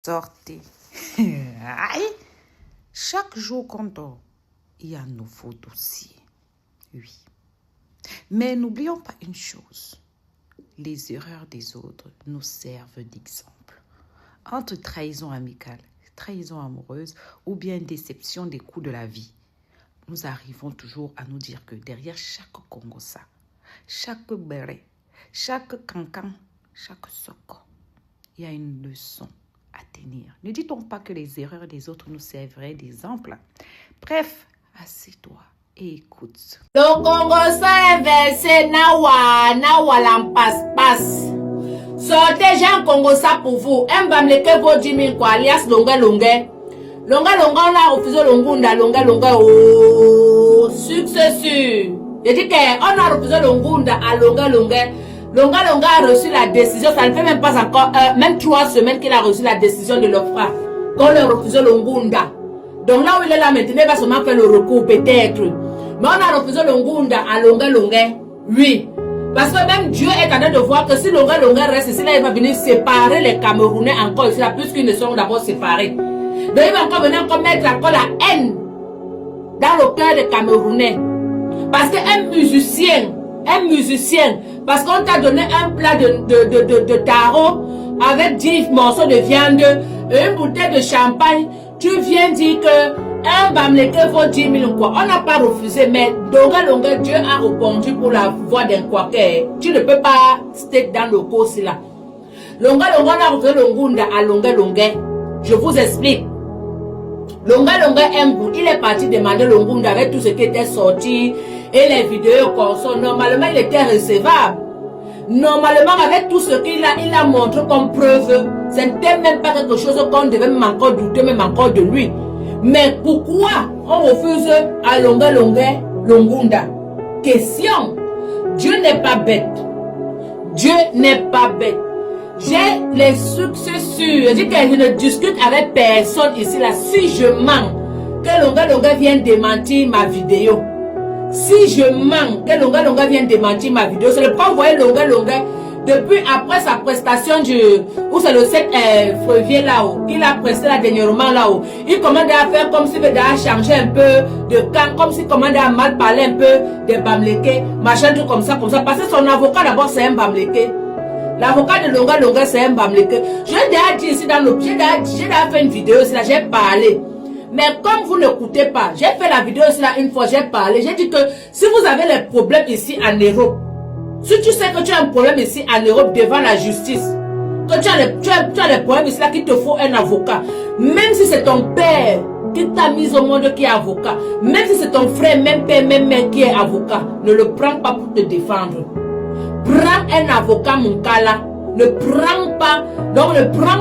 Sortez. Aïe. Chaque jour qu'on dort, il y a un nouveau dossier. Oui. Mais n'oublions pas une chose. Les erreurs des autres nous servent d'exemple. Entre trahison amicale, trahison amoureuse ou bien déception des coups de la vie, nous arrivons toujours à nous dire que derrière chaque Congossa, chaque béret, chaque cancan, chaque soko, il y a une leçon à tenir. Ne dit-on pas que les erreurs des autres nous serviraient d'exemple? Bref, assieds-toi et écoute. Le Congossa inversé, nawa lampas. Sortez Jean Congossa pour vous. Mbamleke vos 10 000 quoi, alias longue. Longa, on a refusé Longunda, longa, oh, succès sûr. Je dis qu'on a refusé Longunda à longa. Longa a reçu la décision, ça ne fait même pas encore, même 3 semaines qu'il a reçu la décision de l'OFRA. Qu'on a refusé Longunda. Donc là où il est là maintenant, il va seulement faire le recours peut-être. Mais on a refusé Longunda à longa. Oui. Parce que même Dieu est en train de voir que si longa reste ici, là il va venir séparer les Camerounais encore ici, là, puisqu'ils ne sont d'abord séparés. Donc il va encore venir encore mettre encore la haine dans le cœur des Camerounais. Parce qu'un musicien, parce qu'on t'a donné un plat de taro avec 10 morceaux de viande et une bouteille de champagne, tu viens dire que un bamleke vaut 10 000 quoi. On n'a pas refusé, mais longa, Dieu a répondu pour la voix d'un quaker. Tu ne peux pas stay dans le cours là. Longa, on a refusé Longunda à longa. Je vous explique. Longa il est parti demander Longunda avec tout ce qui était sorti et les vidéos comme ça. Normalement, il était recevable. Normalement, avec tout ce qu'il a, il a montré comme preuve, ce n'était même pas quelque chose qu'on devait même encore douter, même encore de lui. Mais pourquoi on refuse à Longunda? Question. Dieu n'est pas bête. J'ai les succès sûrs. Je dis que je ne discute avec personne ici là. Si je mens, que Longa vient démentir ma vidéo. Si je mens, que Longa vient démentir ma vidéo. C'est le pas envoyer Longa depuis après sa prestation où c'est le 7 février là-haut, qu'il a presté là dernièrement là-haut. Il commande à faire comme s'il veut changer un peu de camp, comme s'il commande à mal parler un peu de Bamleke, machin tout comme ça. Parce que son avocat d'abord c'est un Bamleke. L'avocat de Longa c'est un Bamleke. Je l'ai déjà dit ici dans le... J'ai déjà fait une vidéo ici là, j'ai parlé. Mais comme vous n'écoutez pas, j'ai fait la vidéo ici là une fois, j'ai parlé. J'ai dit que si vous avez les problèmes ici en Europe, si tu sais que tu as un problème ici en Europe devant la justice, que tu as les problèmes ici là qu'il te faut un avocat, même si c'est ton père qui t'a mis au monde qui est avocat, même si c'est ton frère, même père, même mère qui est avocat, ne le prends pas pour te défendre. Prends un avocat, mon cas là. Ne prends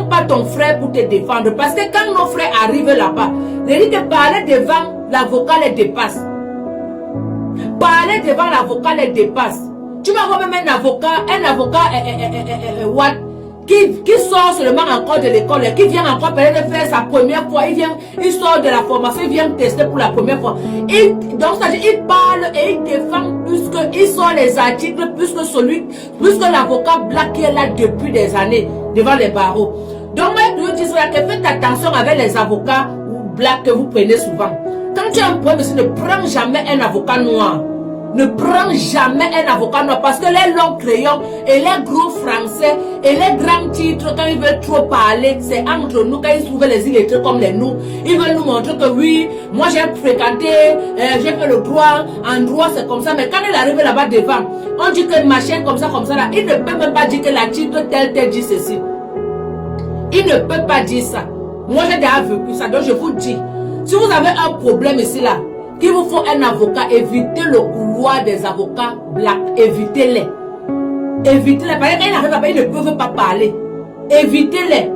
pas ton frère pour te défendre. Parce que quand nos frères arrivent là-bas, les gens de parler devant l'avocat les dépasse. Parler devant l'avocat les dépasse. Tu vas voir même un avocat qui sort seulement encore de l'école, qui vient encore peut-être faire sa première fois, il sort de la formation, il vient tester pour la première fois. Donc c'est-à-dire, il parle et il défend plus que, il sort les articles plus que l'avocat black qui est là depuis des années devant les barreaux. Donc moi je dis que faites attention avec les avocats black que vous prenez souvent. Quand tu as un problème, ne prends jamais un avocat noir. Ne prends jamais un avocat noir parce que les longs crayons et les gros français et les grands titres, quand ils veulent trop parler, c'est entre nous, quand ils trouvent les illettrés comme les nous, ils veulent nous montrer que oui, moi j'ai fréquenté, j'ai fait le droit, en droit c'est comme ça, mais quand il arrive là-bas devant, on dit que machin comme ça là, il ne peut même pas dire que la titre tel dit ceci. Il ne peut pas dire ça. Moi j'ai déjà vécu ça, donc je vous dis, si vous avez un problème ici là, qu'il vous faut un avocat, évitez le couloir des avocats blacks. Évitez-les. Évitez-les. Parce qu'ils n'arrivent pas, ils ne peuvent pas parler. Évitez-les.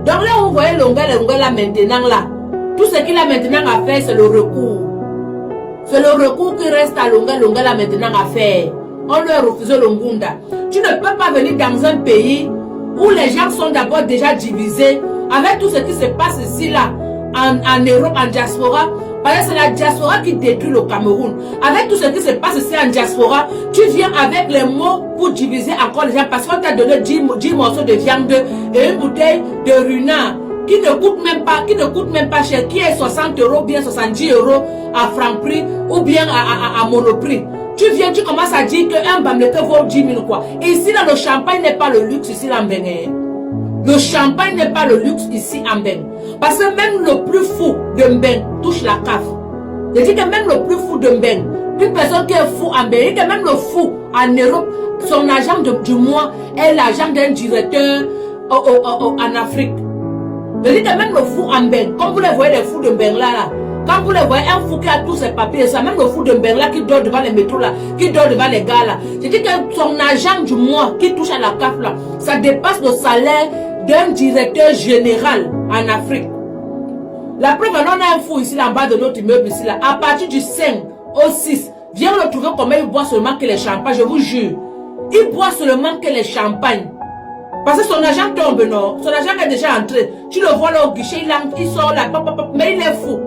Donc là, vous voyez Longa là maintenant là. Tout ce qu'il a maintenant à faire, c'est le recours. C'est le recours qui reste à Longa là maintenant à faire. On leur refuse Longunda. Tu ne peux pas venir dans un pays où les gens sont d'abord déjà divisés avec tout ce qui se passe ici là, en Europe, en diaspora. Parce que c'est la diaspora qui détruit le Cameroun. Avec tout ce qui se passe ici en diaspora, tu viens avec les mots pour diviser encore les gens. Parce qu'on t'a donné 10 morceaux de viande et une bouteille de runard qui ne coûte même pas cher, qui est 60 €, bien 70 € à Franprix ou bien à Monoprix. Tu viens, tu commences à dire qu'un bamleke vaut 10 000 quoi. Et ici, là, le champagne n'est pas le luxe ici, là, en Bénin. Le champagne n'est pas le luxe ici, en Bénin. Parce que même le plus fou de Mbeng touche la CAF. Je dis que même le plus fou de Mbeng, une personne qui est fou en Bénin, que même le fou en Europe, son agent du mois est l'agent d'un directeur en Afrique. Je dis que même le fou en Mbeng, comme vous les voyez, les fous de Mbeng là, quand vous les voyez, un fou qui a tous ses papiers, ça, même le fou de Mbeng là, qui dort devant les métros là, qui dort devant les gars là. Je dis que son agent du mois qui touche à la CAF là, ça dépasse le salaire d'un directeur général en Afrique. La preuve, on a un fou ici là, en bas de notre immeuble ici là, à partir du 5 au 6, viens le trouver comment il boit seulement que les champagnes, je vous jure. Il boit seulement que les champagnes. Parce que son agent tombe, non? Son agent est déjà entré. Tu le vois là au guichet, il sort là, mais il est fou.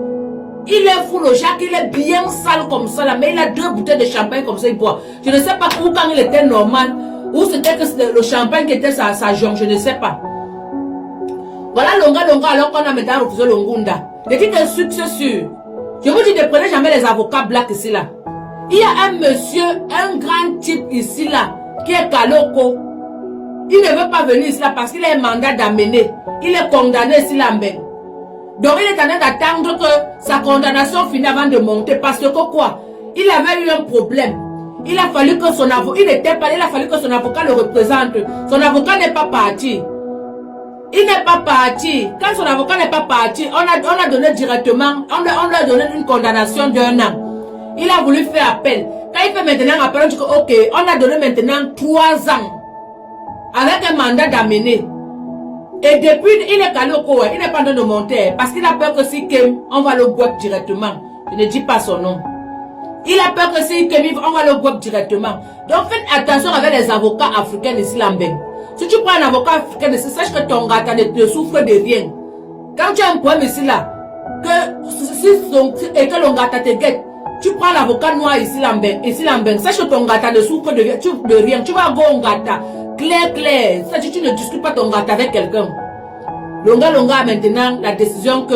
Il est fou, le Jacques, il est bien sale comme ça là, mais il a 2 bouteilles de champagne comme ça, il boit. Je ne sais pas où quand il était normal, ou c'était que le champagne qui était sa jambe, je ne sais pas. Voilà longa, alors qu'on a maintenant refusé le Ngunda. Je dis que succès sûr. Je vous dis, ne prenez jamais les avocats blacks ici là. Il y a un monsieur, un grand type ici là, qui est Kaloko. Il ne veut pas venir ici là parce qu'il a un mandat d'amener. Il est condamné ici là en Bénin. Donc il est en train d'attendre que sa condamnation finisse avant de monter. Parce que quoi? Il avait eu un problème. Il a fallu que son avocat, il a fallu que son avocat le représente. Son avocat n'est pas parti. Il n'est pas parti. Quand son avocat n'est pas parti, on a donné directement, on lui a donné une condamnation d'1 an. Il a voulu faire appel. Quand il fait maintenant appel, on dit que ok, on a donné maintenant 3 ans. Avec un mandat d'amener. Et depuis, il est calé au coin, il n'est pas en train de monter. Parce qu'il a peur que si on va le boire directement. Je ne dis pas son nom. Il a peur que si on va le boire directement. Donc faites attention avec les avocats africains ici lambés. Si tu prends un avocat africain, sache que ton gars ne souffre de rien. Quand tu as un problème ici là, et que le gars te guette, tu prends l'avocat noir ici lambé, sache que ton gars ne souffre de rien. Tu vas go au gata, clair. Ça, tu ne discutes pas ton gata avec quelqu'un. Longa maintenant la décision que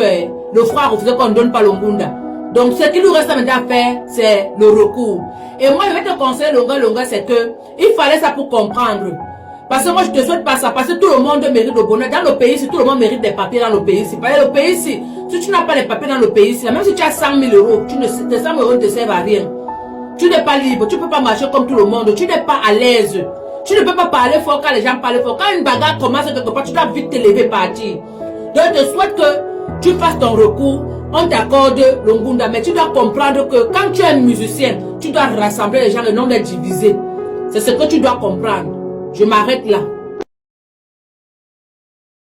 le frère a refusé qu'on ne donne pas le Ngunda. Donc ce qui nous reste maintenant à faire, c'est le recours. Et moi je vais te conseiller Longa, c'est que il fallait ça pour comprendre. Parce que moi je te souhaite pas ça, parce que tout le monde mérite le bonheur. Dans le pays, si tout le monde mérite des papiers dans le pays, si le pays, si tu n'as pas les papiers dans le pays, même si tu as 100 000 €, tes 100 000 € ne te servent à rien. Tu n'es pas libre, tu ne peux pas marcher comme tout le monde, tu n'es pas à l'aise. Tu ne peux pas parler fort quand les gens parlent fort. Quand une bagarre commence quelque part, tu dois vite te lever et partir. Donc je te souhaite que tu fasses ton recours, on t'accorde le Ngunda, mais tu dois comprendre que quand tu es un musicien, tu dois rassembler les gens et non les diviser. C'est ce que tu dois comprendre. Je m'arrête là.